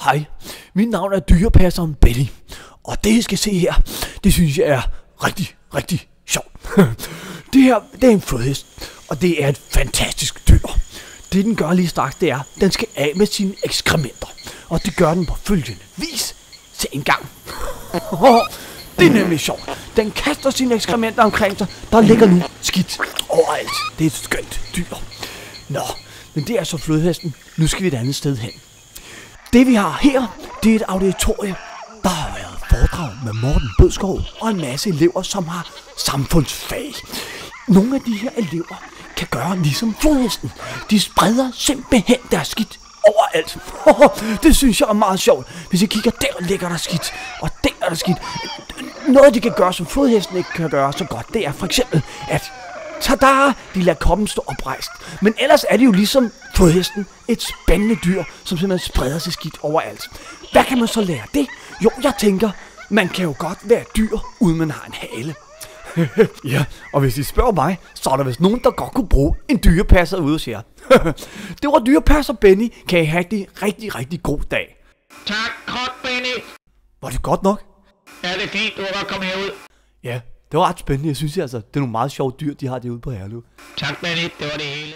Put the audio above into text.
Hej, mit navn er dyrepasseren Benny, og det I skal se her, det synes jeg er rigtig sjovt. Det her, det er en flodhest, og det er et fantastisk dyr. Det den gør lige straks, det er, den skal af med sine ekskrementer, og det gør den på følgende vis. Se en gang. Det er nemlig sjovt. Den kaster sine ekskrementer omkring sig, der ligger nu skidt overalt. Det er et skønt dyr. Nå, men det er så flodhesten. Nu skal vi et andet sted hen. Det vi har her, det er et auditorium. Der har været foredrag med Morten Bødskov og en masse elever, som har samfundsfag. Nogle af de her elever kan gøre ligesom flodhesten. De spreder simpelthen deres skidt overalt. Det synes jeg er meget sjovt. Hvis jeg kigger, der ligger der skidt, og der er der skidt. Noget de kan gøre, som flodhesten ikke kan gøre så godt, det er for eksempel, at tada! De lader koppen stå oprejst. Men ellers er det jo ligesom flodhesten et spændende dyr, som simpelthen spreder sig skidt overalt. Hvad kan man så lære det? Jo, jeg tænker, man kan jo godt være dyr, uden man har en hale. Ja, og hvis I spørger mig, så er der vist nogen, der godt kunne bruge en dyrepasser ude hos jer. Det var dyrepasser Benny. Kan I have en rigtig god dag. Tak, godt, Benny. Var det godt nok? Ja, det er fint. Du kan godt komme herud. Ja, det var ret spændende. Jeg synes altså, det er nogle meget sjove dyr, de har derude på Herlev. Tak, Benny. Det var det hele.